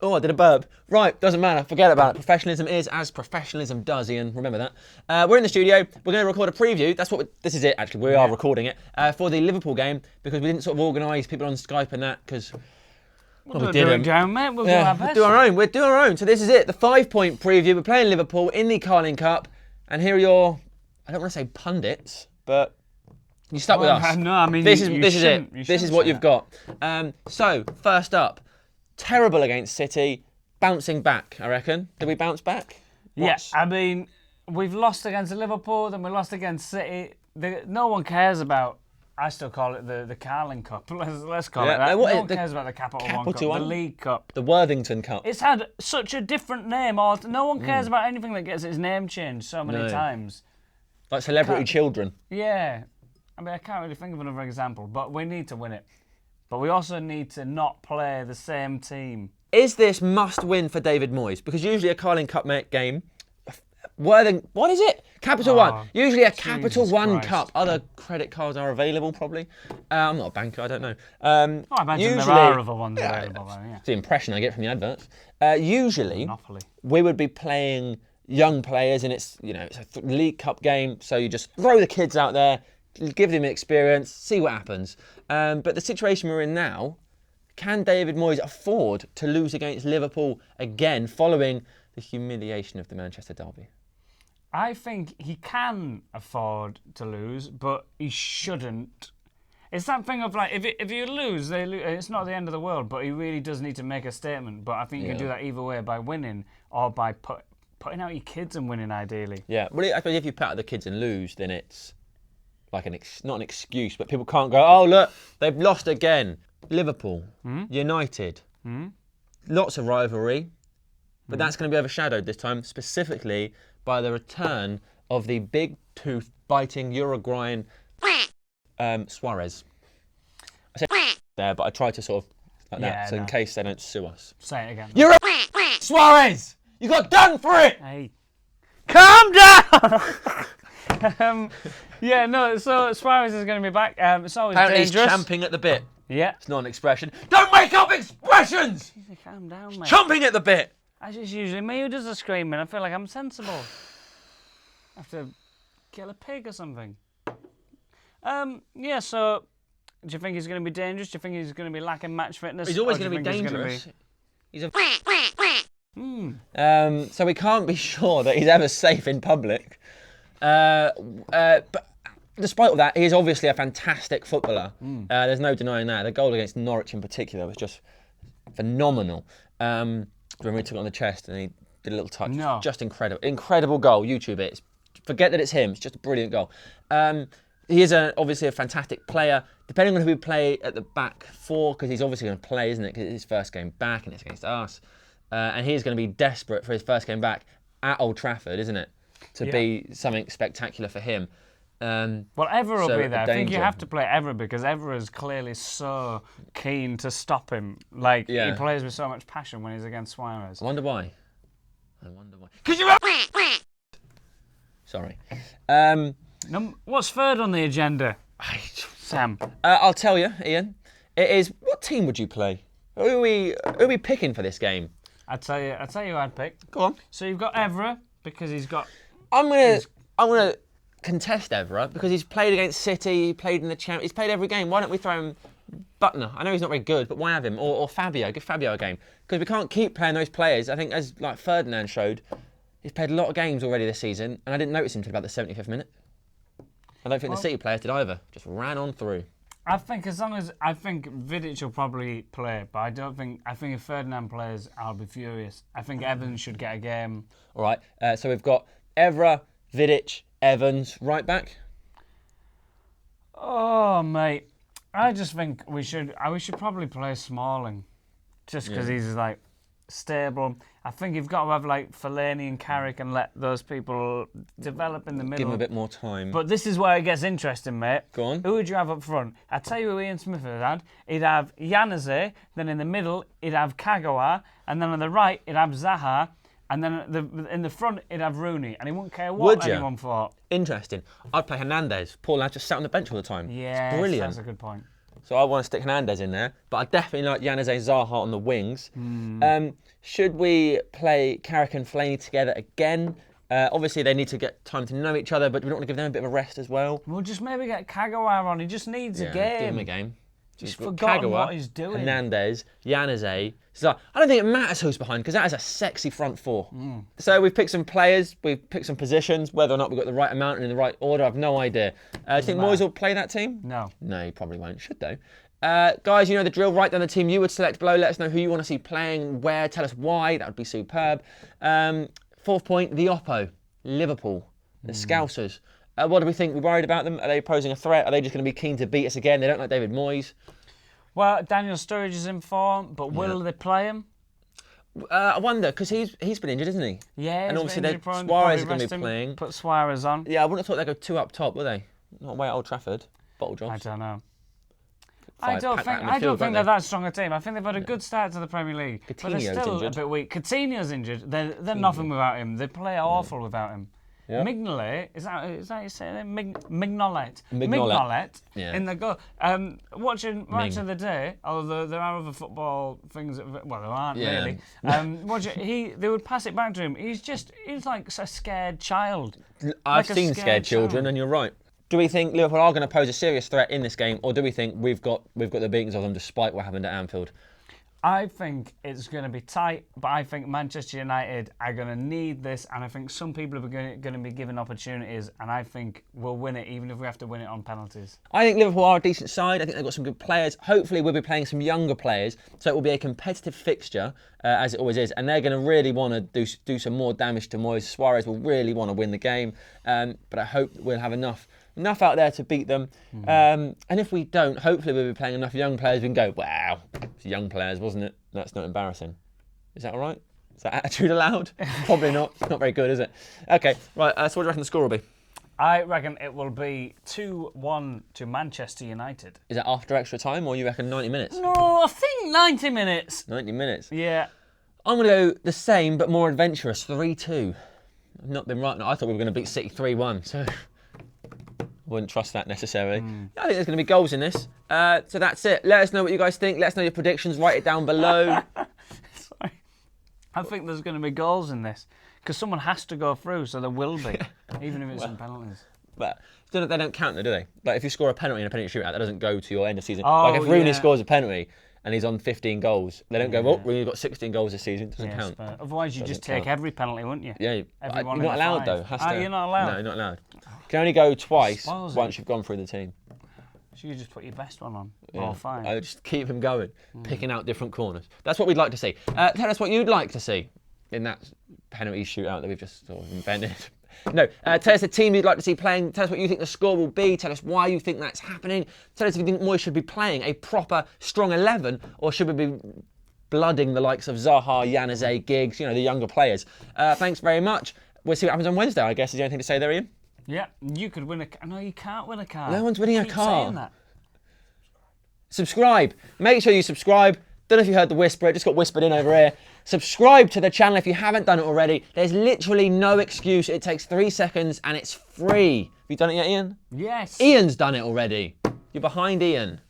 Oh, I did a burp. Right, doesn't matter. Forget about it. Professionalism is as professionalism does, Ian. Remember that. We're in the studio. We're going to record a preview. This is it, actually. We are recording it for the Liverpool game because we didn't sort of organise people on Skype and that because... We'll do it down, mate. We'll do our best. We'll do our own. We'll do our own. So this is it. The 5-point preview. We're playing Liverpool in the Carling Cup. And here are your... I don't want to say pundits, but... You stuck with us. No, I mean, this is it. This is what you've got. So, first up, terrible against City, bouncing back, I reckon. Did we bounce back? Yes. Yeah, I mean, we've lost against Liverpool, then we lost against City. No one cares about, I still call it the Carling Cup. Let's call it that. No one cares about the Capital One Cup, the League Cup. The Worthington Cup. It's had such a different name. No one cares about anything that gets its name changed so many times. Like celebrity children. Yeah. I mean, I can't really think of another example, but we need to win it. But we also need to not play the same team. Is this must win for David Moyes? Because usually a Carling Cup game, what is it? Capital One. Usually a Capital One Cup. Other credit cards are available, probably. I'm not a banker, I don't know. I imagine there are other ones available. Yeah. It's the impression I get from the adverts. Usually, Monopoly. We would be playing young players, and it's a League Cup game, so you just throw the kids out there, give them experience, see what happens. But the situation we're in now, can David Moyes afford to lose against Liverpool again following the humiliation of the Manchester derby? I think he can afford to lose, but he shouldn't. It's that thing of like, if you lose, it's not the end of the world, but he really does need to make a statement. But I think you can do that either way, by winning or by putting out your kids and winning, ideally. Yeah, well, I suppose if you put out the kids and lose, then it's like not an excuse, but people can't go, oh, look, they've lost again. Liverpool, United, lots of rivalry, but that's going to be overshadowed this time, specifically by the return of the big tooth biting Uruguayan Suarez. I said there, but I tried to sort of like that, so in case they don't sue us. Say it again. You're a Suarez! You got done for it! Hey, calm down! So Suarez is going to be back. It's always apparently dangerous. He's champing at the bit. Yeah. It's not an expression. Don't make up expressions! Calm down, mate. Chomping at the bit! That's just usually me who does the screaming. I feel like I'm sensible. I have to kill a pig or something. So do you think he's going to be dangerous? Do you think he's going to be lacking match fitness? He's always going to be dangerous. So we can't be sure that he's ever safe in public. But despite all that, he is obviously a fantastic footballer. There's no denying that. The goal against Norwich in particular was just phenomenal. When we took it on the chest and he did a little touch. No. Just incredible. Incredible goal. YouTube it. Forget that it's him. It's just a brilliant goal. He is obviously a fantastic player. Depending on who we play at the back four, because he's obviously going to play, isn't it? Because it's his first game back and it's against us. And he's going to be desperate for his first game back at Old Trafford, isn't it? To be something spectacular for him. Well, Evra will be there. I think you have to play Evra because Evra is clearly so keen to stop him. Like, he plays with so much passion when he's against Suarez. I wonder why. Because you're... Sorry. What's third on the agenda, Sam? I'll tell you, Ian. It is... What team would you play? Who are we picking for this game? I'll tell you who I'd pick. Go on. So you've got Evra because he's got... I'm gonna contest Evra because he's played against City, he played in the Champions, he's played every game. Why don't we throw him Butner? I know he's not very good, but why have him? Or Fabio, give Fabio a game. Because we can't keep playing those players. I think as like Ferdinand showed, he's played a lot of games already this season, and I didn't notice him until about the 75th minute. I don't think the City players did either. Just ran on through. I think Vidic will probably play, but I think if Ferdinand plays, I'll be furious. I think Evans should get a game. All right, so we've got Evra, Vidic, Evans, right back. Oh, mate. I just think we should probably play Smalling. Just because he's like stable. I think you've got to have like Fellaini and Carrick and let those people develop in the middle. Give them a bit more time. But this is where it gets interesting, mate. Go on. Who would you have up front? I'll tell you who Ian Smith would have. He'd have Januzaj, then in the middle, he'd have Kagawa, and then on the right, he'd have Zaha, and then in the front, he'd have Rooney, and he wouldn't care what anyone thought. Interesting. I'd play Hernandez. Poor lad just sat on the bench all the time. Yeah, it's brilliant. That's a good point. so I want to stick Hernandez in there. But I definitely like Januzaj and Zaha on the wings. Should we play Carrick and Fellaini together again? Obviously, they need to get time to know each other, but we don't want to give them a bit of a rest as well. We'll just maybe get Kagawa on. He just needs a game. Give him a game. He's forgotten what he's doing. Hernandez, Januzaj. So I don't think it matters who's behind because that is a sexy front four. So we've picked some players, we've picked some positions. Whether or not we've got the right amount and in the right order, I've no idea. Do you think Moyes will play that team? No. No, he probably won't. Should though. Guys, you know the drill. Write down the team you would select below. Let us know who you want to see playing, where. Tell us why. That would be superb. Fourth point, the Oppo, Liverpool, the Scousers. What do we think? We're worried about them? Are they posing a threat? Are they just going to be keen to beat us again? They don't like David Moyes. Well, Daniel Sturridge is in form, but will they play him? I wonder, because he's been injured, isn't he? Yeah, and obviously Suarez is going to be playing. Put Suarez on. Yeah, I wouldn't have thought they'd go two up top, would they? Not away at Old Trafford. Bottle jobs. I don't know. I don't think they're that strong a team. I think they've had a good start to the Premier League, but they're still a bit weak. Coutinho's injured. They're nothing without him. They play awful without him. Yeah. Mignolet, is that you say it? Mignolet in the goal. Watching Match of the Day, although there are other football things that, well, there aren't really. They would pass it back to him. He's like a scared child. I've seen scared children, and you're right. Do we think Liverpool are going to pose a serious threat in this game, or do we think we've got the beatings of them despite what happened at Anfield? I think it's going to be tight, but I think Manchester United are going to need this, and I think some people are going to be given opportunities, and I think we'll win it, even if we have to win it on penalties. I think Liverpool are a decent side. I think they've got some good players. Hopefully, we'll be playing some younger players, so it will be a competitive fixture, as it always is, and they're going to really want to do some more damage to Moyes. Suarez will really want to win the game, but I hope we'll have enough out there to beat them. And if we don't, hopefully we'll be playing enough young players we can go, wow, it's young players, wasn't it? That's not embarrassing. Is that all right? Is that attitude allowed? Probably not. It's not very good, is it? Okay, right, so what do you reckon the score will be? I reckon it will be 2-1 to Manchester United. Is that after extra time, or you reckon 90 minutes? No, I think 90 minutes. 90 minutes? Yeah. I'm going to go the same, but more adventurous, 3-2. I've not been right. No, I thought we were going to beat City 3-1, so wouldn't trust that necessarily. I think there's going to be goals in this. So that's it. Let us know what you guys think. Let us know your predictions. Write it down below. Sorry. I think there's going to be goals in this because someone has to go through, so there will be, even if it's in penalties. But they don't count though, do they? Like if you score a penalty in a penalty shootout, that doesn't go to your end of season. Like if Rooney scores a penalty and he's on 15 goals, they don't go, well, Rooney's got 16 goals this season. It doesn't count. Otherwise, you just take every penalty, wouldn't you? Yeah. You're not allowed though. You're not allowed? No, you're not allowed. You can only go twice once you've gone through the team. So you just put your best one on. Yeah. Fine. I just keep him going, picking out different corners. That's what we'd like to see. Tell us what you'd like to see in that penalty shootout that we've just sort of invented. No, tell us the team you'd like to see playing. Tell us what you think the score will be. Tell us why you think that's happening. Tell us if you think Moyes should be playing a proper strong 11, or should we be blooding the likes of Zaha, Januzaj, Giggs, the younger players. Thanks very much. We'll see what happens on Wednesday, I guess. Is there anything to say there, Ian? Yeah, you could win a... No, you can't win a car. No one's winning a car. Saying that. Subscribe. Make sure you subscribe. Don't know if you heard the whisper. It just got whispered in over here. Subscribe to the channel if you haven't done it already. There's literally no excuse. It takes 3 seconds and it's free. Have you done it yet, Ian? Yes. Ian's done it already. You're behind Ian.